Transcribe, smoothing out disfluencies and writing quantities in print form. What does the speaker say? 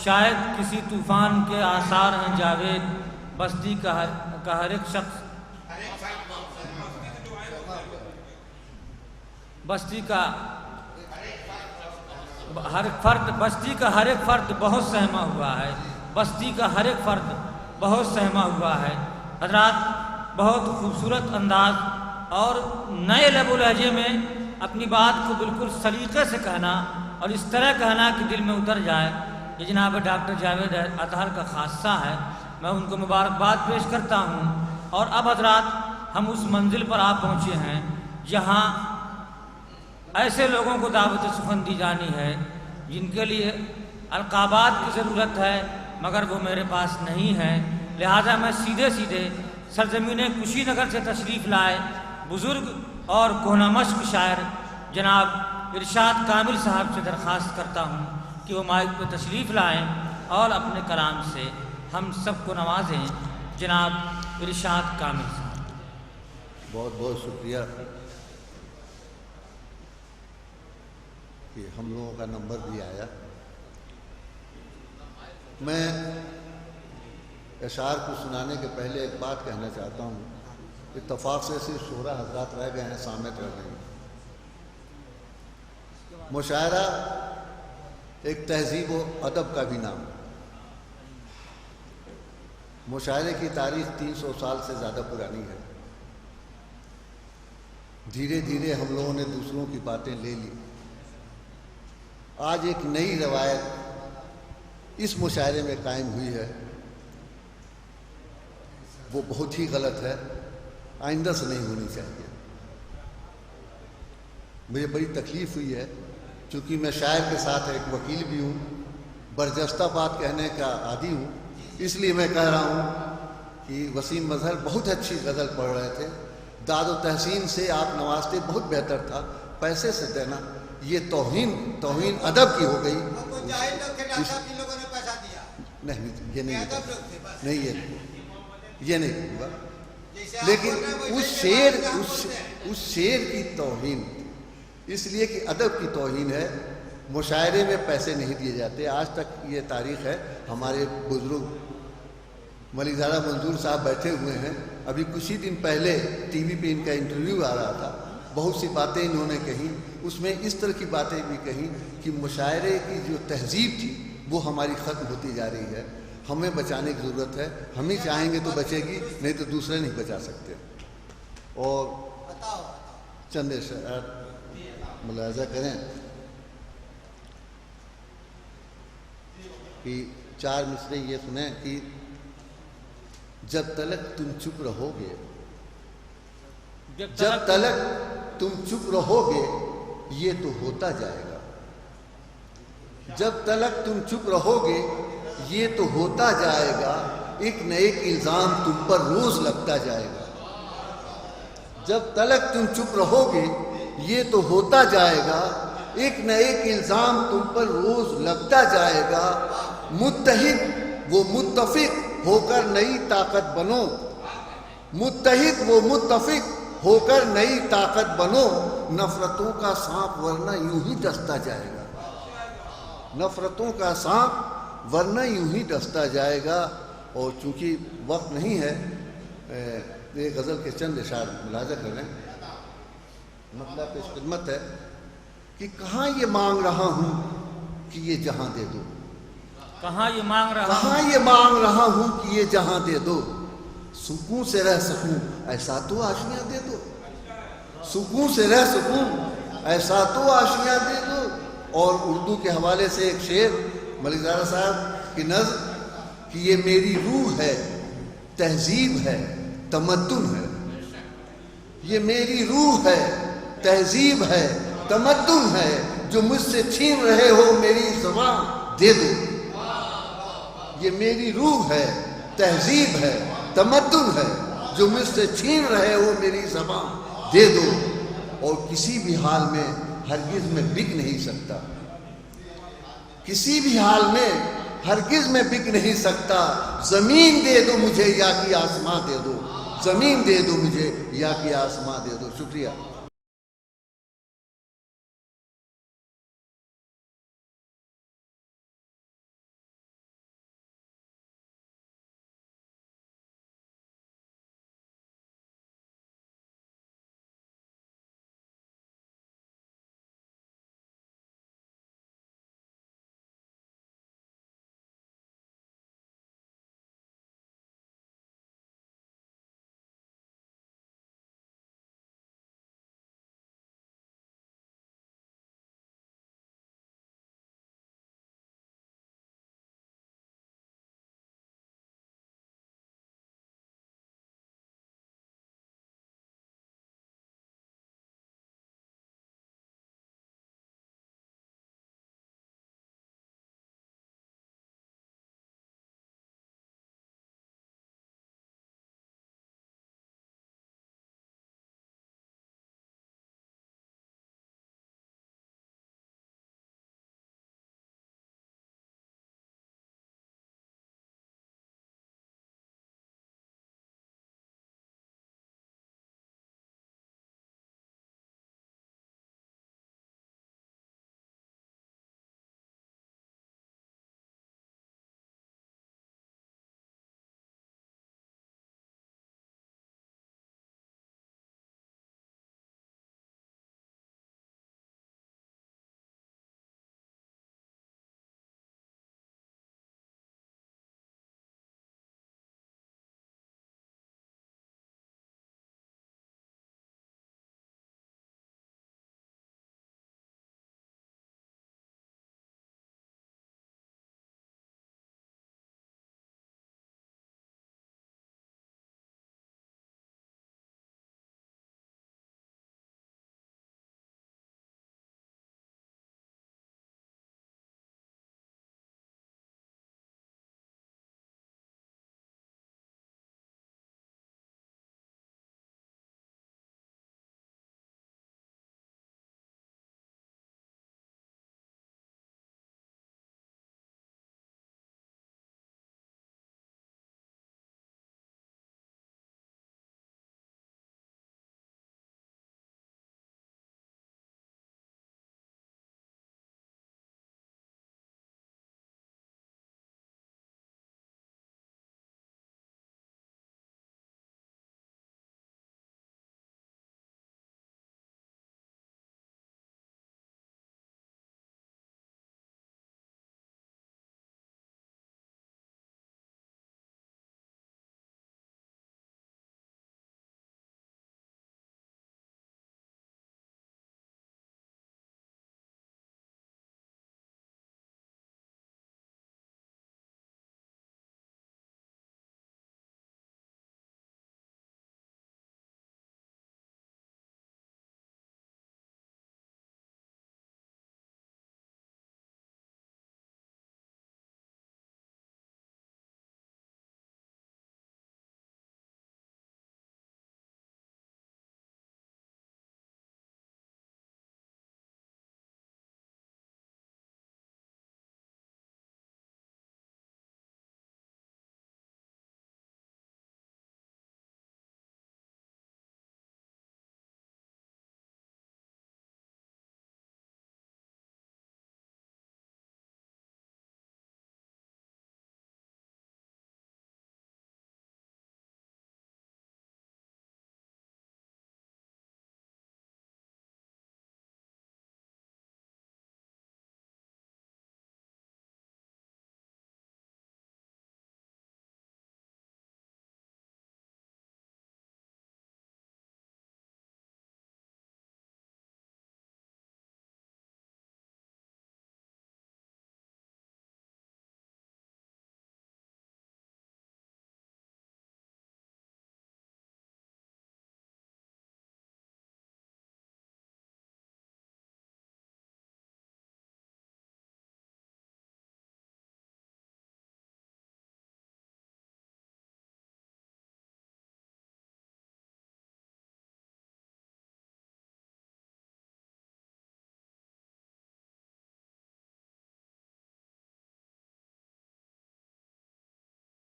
شاید کسی طوفان کے آثار ہیں جاوید، بستی کا ہر ایک شخص، بستی کا ہر ایک فرد بہت سہما ہوا ہے، بستی کا ہر ایک فرد بہت سہما ہوا ہے۔ حضرات، بہت خوبصورت انداز اور نئے لب و لہجے میں اپنی بات کو بالکل سلیقے سے کہنا اور اس طرح کہنا کہ دل میں اتر جائے، یہ جناب ڈاکٹر جاوید اطہر کا خاصہ ہے۔ میں ان کو مبارکباد پیش کرتا ہوں۔ اور اب حضرات، ہم اس منزل پر آ پہنچے ہیں جہاں ایسے لوگوں کو دعوت سخن دی جانی ہے جن کے لیے القابات کی ضرورت ہے، مگر وہ میرے پاس نہیں ہے۔ لہٰذا میں سیدھے سرزمین کشی نگر سے تشریف لائے بزرگ اور کہنہ مشق شاعر جناب ارشاد کامل صاحب سے درخواست کرتا ہوں کہ وہ مائک پہ تشریف لائیں اور اپنے کلام سے ہم سب کو نوازیں۔ جناب ارشاد کامل صاحب۔ بہت بہت شکریہ کہ ہم لوگوں کا نمبر بھی آیا۔ میں اشعار کو سنانے کے پہلے ایک بات کہنا چاہتا ہوں۔ اتفاق سے صرف شعراء حضرات رہ گئے ہیں، سامت رہ گئے ہیں۔ مشاعرہ ایک تہذیب و ادب کا بھی نام۔ مشاعرے کی تاریخ 300 سال سے زیادہ پرانی ہے۔ دھیرے دھیرے ہم لوگوں نے دوسروں کی باتیں لے لی۔ آج ایک نئی روایت اس مشاعرے میں قائم ہوئی ہے، وہ بہت ہی غلط ہے، آئندہ سے نہیں ہونی چاہیے۔ مجھے بڑی تکلیف ہوئی ہے، چونکہ میں شاعر کے ساتھ ایک وکیل بھی ہوں، برجستہ بات کہنے کا عادی ہوں، اس لیے میں کہہ رہا ہوں کہ وسیم مظہر بہت اچھی غزل پڑھ رہے تھے، داد و تحسین سے آپ نوازتے، بہت بہتر تھا، پیسے سے دینا یہ توہین ادب کی ہو گئی۔ نہیں، یہ نہیں ہوگا، لیکن اس شعر کی توہین، اس لیے کہ ادب کی توہین ہے۔ مشاعرے میں پیسے نہیں دیے جاتے، آج تک یہ تاریخ ہے۔ ہمارے بزرگ ملک زادہ منظور صاحب بیٹھے ہوئے ہیں، ابھی کچھ ہی دن پہلے ٹی وی پہ ان کا انٹرویو آ رہا تھا، بہت سی باتیں انہوں نے کہیں، اس میں اس طرح کی باتیں بھی کہیں کہ مشاعرے کی جو تہذیب تھی وہ ہماری ختم ہوتی جا رہی ہے، ہمیں بچانے کی ضرورت ہے۔ ہم ہی چاہیں گے تو بچے گی، نہیں تو دوسرے نہیں بچا سکتے۔ اور چند اشعار ملاحظہ کریں کہ 4 مصرے یہ سنیں کہ جب تلک تم چپ رہو گے، جب تلک تم چپ رہو گے یہ تو ہوتا جائے گا، جب تلک تم چپ رہو گے یہ تو ہوتا جائے گا، ایک نہ ایک الزام تم پر روز لگتا جائے گا، جب تلک تم چپ رہو گے یہ تو ہوتا جائے گا، ایک نہ ایک الزام تم پر روز لگتا جائے گا، متحد و متفق ہو کر نئی طاقت بنو، متحد و متفق ہو کر نئی طاقت بنو، نفرتوں کا سانپ ورنہ یوں ہی ڈستا جائے گا، نفرتوں کا سانپ ورنہ یوں ہی ڈستا جائے گا۔ اور چونکہ وقت نہیں ہے، یہ غزل کے چند اشعار ملاحظہ کر لیں۔ مطلب پیش خدمت ہے کہ کہاں یہ مانگ رہا ہوں کہ یہ جہاں دے دو، کہاں یہ مانگ رہا ہوں کہ یہ جہاں دے دو، سکون سے رہ سکوں ایسا تو آشیاں دے دو، سکون سے رہ سکوں ایسا تو آشیاں دے دو۔ اور اردو کے حوالے سے ایک شعر ملک زادہ صاحب کی نظم کہ یہ میری روح ہے، تہذیب ہے، تمدن ہے، یہ میری روح ہے، تہذیب ہے، تمدن ہے، جو مجھ سے چھین رہے ہو میری زبان دے دو، یہ میری روح ہے، تہذیب ہے، تمدن ہے، جو مجھ سے چھین رہے ہو میری زبان دے دو، اور کسی بھی حال میں ہرگز میں بک نہیں سکتا، کسی بھی حال میں ہرگز میں بک نہیں سکتا، زمین دے دو مجھے یا کہ آسمان دے دو، زمین دے دو مجھے یا کہ آسمان دے دو۔ شکریہ۔